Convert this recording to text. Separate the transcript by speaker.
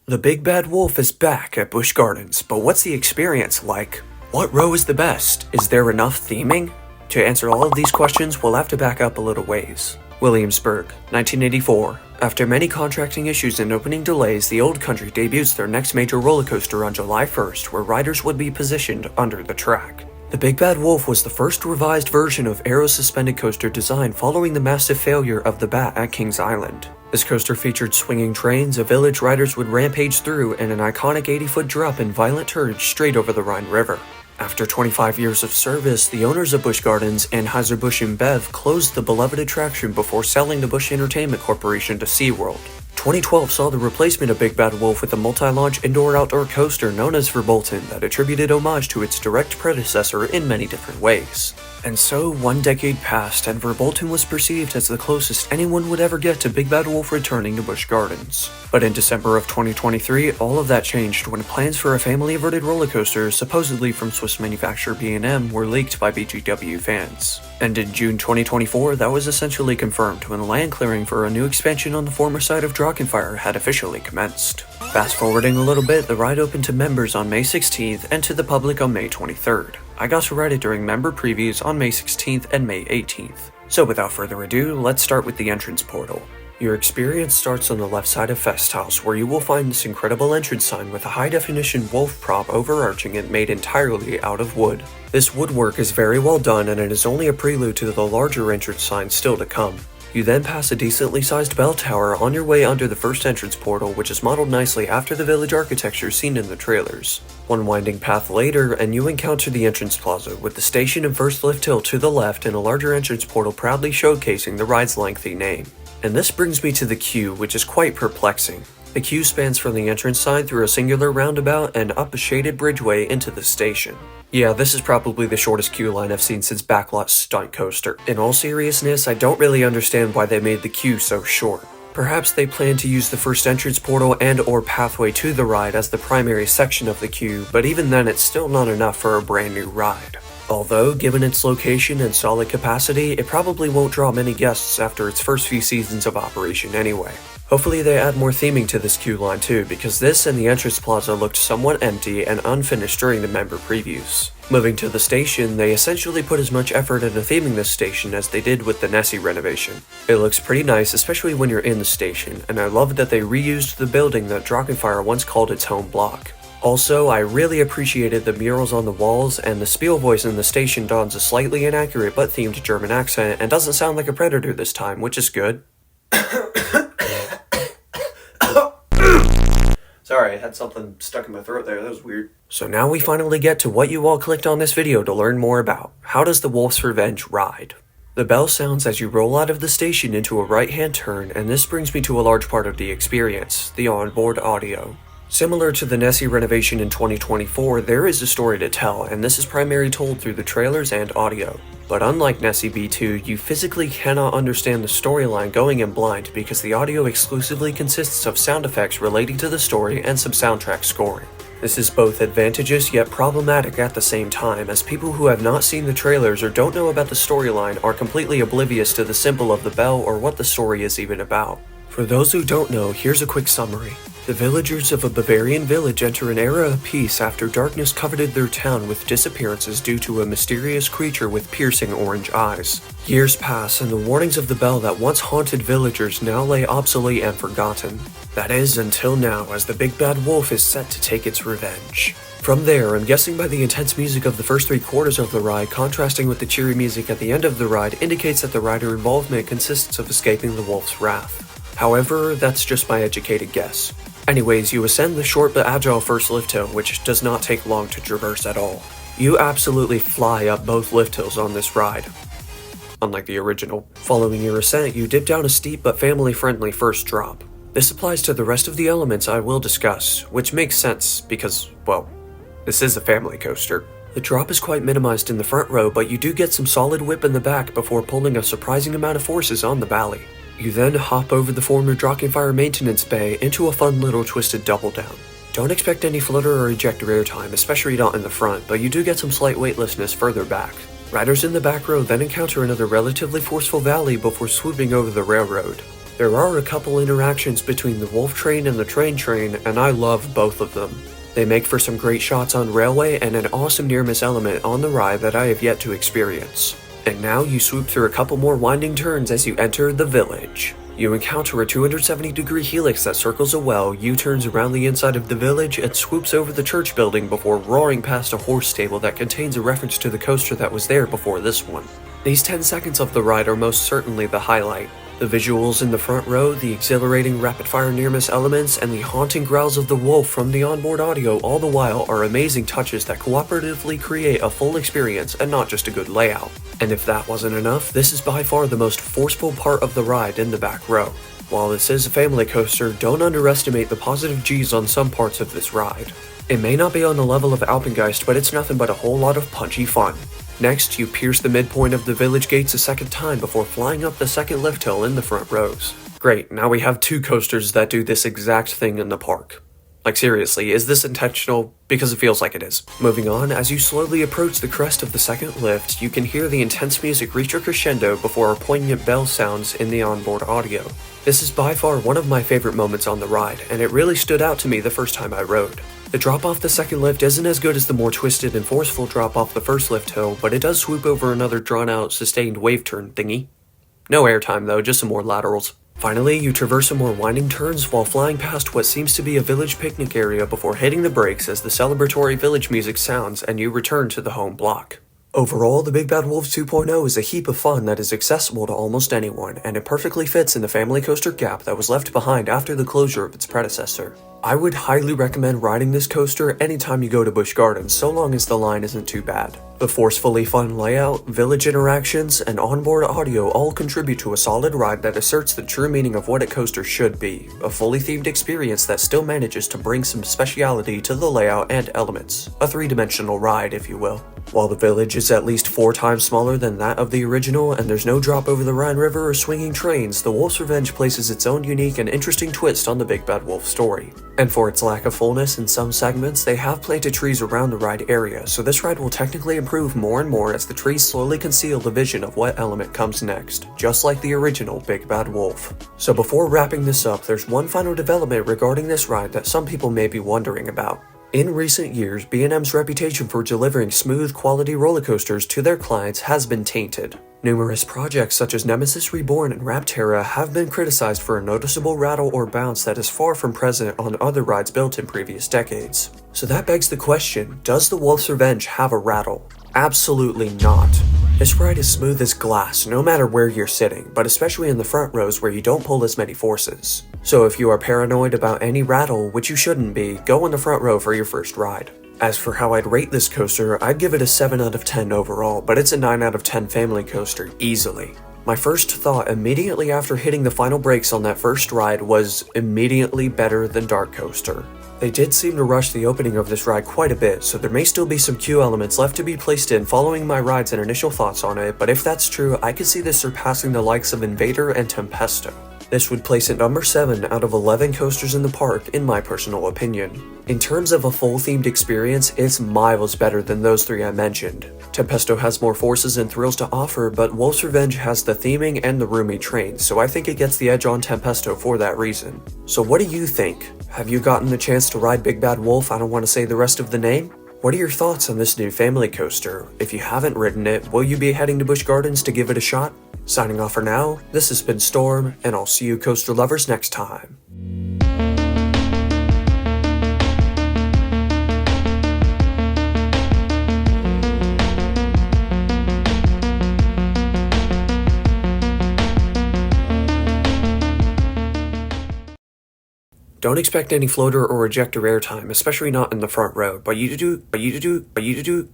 Speaker 1: The Big Bad Wolf is back at Busch Gardens, but what's the experience like? What row is the best? Is there enough theming? To answer all of these questions, we'll have to back up a little ways. Williamsburg, 1984. After many contracting issues and opening delays, the Old Country debuts their next major roller coaster on July 1st, where riders would be positioned under the track. The Big Bad Wolf was the first revised version of Arrow's suspended coaster design following the massive failure of the Bat at Kings Island. This coaster featured swinging trains, a village riders would rampage through, and an iconic 80-foot drop in violent turns straight over the Rhine River. After 25 years of service, the owners of Busch Gardens, Anheuser-Busch InBev, closed the beloved attraction before selling to Busch Entertainment Corporation to SeaWorld. 2012 saw the replacement of Big Bad Wolf with a multi-launch indoor-outdoor coaster known as Verbolten that attributed homage to its direct predecessor in many different ways. And so, one decade passed, and Verbolten was perceived as the closest anyone would ever get to Big Bad Wolf returning to Busch Gardens. But in December of 2023, all of that changed when plans for a family-averted roller coaster, supposedly from Swiss manufacturer B&M, were leaked by BGW fans. And in June 2024, that was essentially confirmed when land clearing for a new expansion on the former site of Drachenfire had officially commenced. Fast forwarding a little bit, the ride opened to members on May 16th and to the public on May 23rd. I got to ride it during member previews on May 16th and May 18th. So without further ado, let's start with the entrance portal. Your experience starts on the left side of Fest House, where you will find this incredible entrance sign with a high-definition wolf prop overarching it made entirely out of wood. This woodwork is very well done, and it is only a prelude to the larger entrance sign still to come. You then pass a decently sized bell tower on your way under the first entrance portal, which is modeled nicely after the village architecture seen in the trailers. One winding path later, and you encounter the entrance plaza, with the station and first lift hill to the left and a larger entrance portal proudly showcasing the ride's lengthy name. And this brings me to the queue, which is quite perplexing. The queue spans from the entrance side through a singular roundabout and up a shaded bridgeway into the station. Yeah, this is probably the shortest queue line I've seen since Backlot Stunt Coaster. In all seriousness, I don't really understand why they made the queue so short. Perhaps they plan to use the first entrance portal and/or pathway to the ride as the primary section of the queue, but even then it's still not enough for a brand new ride. Although, given its location and solid capacity, it probably won't draw many guests after its first few seasons of operation anyway. Hopefully they add more theming to this queue line too, because this and the entrance plaza looked somewhat empty and unfinished during the member previews. Moving to the station, they essentially put as much effort into theming this station as they did with the Nessie renovation. It looks pretty nice, especially when you're in the station, and I love that they reused the building that Drachenfire once called its home block. Also, I really appreciated the murals on the walls, and the spiel voice in the station dons a slightly inaccurate but themed German accent and doesn't sound like a predator this time, which is good. Sorry, I had something stuck in my throat there, that was weird. So now we finally get to what you all clicked on this video to learn more about. How does the Wolf's Revenge ride? The bell sounds as you roll out of the station into a right-hand turn, and this brings me to a large part of the experience, the onboard audio. Similar to the Nessie renovation in 2024, there is a story to tell, and this is primarily told through the trailers and audio. But unlike Nessie B2, you physically cannot understand the storyline going in blind because the audio exclusively consists of sound effects relating to the story and some soundtrack scoring. This is both advantageous yet problematic at the same time, as people who have not seen the trailers or don't know about the storyline are completely oblivious to the symbol of the bell or what the story is even about. For those who don't know, here's a quick summary. The villagers of a Bavarian village enter an era of peace after darkness coveted their town with disappearances due to a mysterious creature with piercing orange eyes. Years pass, and the warnings of the bell that once haunted villagers now lay obsolete and forgotten. That is, until now, as the Big Bad Wolf is set to take its revenge. From there, I'm guessing by the intense music of the first 3/4 of the ride contrasting with the cheery music at the end of the ride indicates that the rider involvement consists of escaping the wolf's wrath. However, that's just my educated guess. Anyways, you ascend the short but agile first lift hill, which does not take long to traverse at all. You absolutely fly up both lift hills on this ride, unlike the original. Following your ascent, you dip down a steep but family-friendly first drop. This applies to the rest of the elements I will discuss, which makes sense because, well, this is a family coaster. The drop is quite minimized in the front row, but you do get some solid whip in the back before pulling a surprising amount of forces on the valley. You then hop over the former Drachenfire maintenance bay into a fun little twisted double down. Don't expect any flutter or ejector airtime, especially not in the front, but you do get some slight weightlessness further back. Riders in the back row then encounter another relatively forceful valley before swooping over the railroad. There are a couple interactions between the wolf train and the train, and I love both of them. They make for some great shots on railway and an awesome near-miss element on the ride that I have yet to experience. And now you swoop through a couple more winding turns as you enter the village. You encounter a 270-degree helix that circles a well, U-turns around the inside of the village, and swoops over the church building before roaring past a horse stable that contains a reference to the coaster that was there before this one. These 10 seconds of the ride are most certainly the highlight. The visuals in the front row, the exhilarating rapid-fire near-miss elements, and the haunting growls of the wolf from the onboard audio all the while are amazing touches that cooperatively create a full experience and not just a good layout. And if that wasn't enough, this is by far the most forceful part of the ride in the back row. While this is a family coaster, don't underestimate the positive G's on some parts of this ride. It may not be on the level of Alpengeist, but it's nothing but a whole lot of punchy fun. Next, you pierce the midpoint of the village gates a second time before flying up the second lift hill in the front rows. Great, now we have 2 coasters that do this exact thing in the park. Like seriously, is this intentional? Because it feels like it is. Moving on, as you slowly approach the crest of the second lift, you can hear the intense music reach a crescendo before a poignant bell sounds in the onboard audio. This is by far one of my favorite moments on the ride, and it really stood out to me the first time I rode. The drop off the second lift isn't as good as the more twisted and forceful drop off the first lift hill, but it does swoop over another drawn out, sustained wave turn thingy. No airtime though, just some more laterals. Finally, you traverse some more winding turns while flying past what seems to be a village picnic area before hitting the brakes as the celebratory village music sounds and you return to the home block. Overall, the Big Bad Wolf 2.0 is a heap of fun that is accessible to almost anyone, and it perfectly fits in the family coaster gap that was left behind after the closure of its predecessor. I would highly recommend riding this coaster anytime you go to Busch Gardens, so long as the line isn't too bad. The forcefully fun layout, village interactions, and onboard audio all contribute to a solid ride that asserts the true meaning of what a coaster should be, a fully themed experience that still manages to bring some speciality to the layout and elements, a 3-dimensional ride if you will. While the village is at least 4 times smaller than that of the original, and there's no drop over the Rhine River or swinging trains, The Wolf's Revenge places its own unique and interesting twist on the Big Bad Wolf story. And for its lack of fullness in some segments, they have planted trees around the ride area, so this ride will technically improve more and more as the trees slowly conceal the vision of what element comes next, just like the original Big Bad Wolf. So before wrapping this up, there's one final development regarding this ride that some people may be wondering about. In recent years, B&M's reputation for delivering smooth, quality roller coasters to their clients has been tainted. Numerous projects such as Nemesis Reborn and Rapterra have been criticized for a noticeable rattle or bounce that is far from present on other rides built in previous decades. So that begs the question, does the Wolf's Revenge have a rattle? Absolutely not. This ride is smooth as glass no matter where you're sitting, but especially in the front rows where you don't pull as many forces. So if you are paranoid about any rattle, which you shouldn't be, go in the front row for your first ride. As for how I'd rate this coaster, I'd give it a 7 out of 10 overall, but it's a 9 out of 10 family coaster, easily. My first thought immediately after hitting the final brakes on that first ride was immediately better than Dark Coaster. They did seem to rush the opening of this ride quite a bit, so there may still be some queue elements left to be placed in following my rides and initial thoughts on it, but if that's true, I could see this surpassing the likes of Invader and Tempesto. This would place it number 7 out of 11 coasters in the park, in my personal opinion. In terms of a full themed experience, it's miles better than those 3 I mentioned. Tempesto has more forces and thrills to offer, but Wolf's Revenge has the theming and the roomy trains, so I think it gets the edge on Tempesto for that reason. So what do you think? Have you gotten the chance to ride Big Bad Wolf? I don't want to say the rest of the name. What are your thoughts on this new family coaster? If you haven't ridden it, will you be heading to Busch Gardens to give it a shot? Signing off for now, this has been Storm, and I'll see you coaster lovers next time. Don't expect any floater or ejector airtime, especially not in the front row, but you do.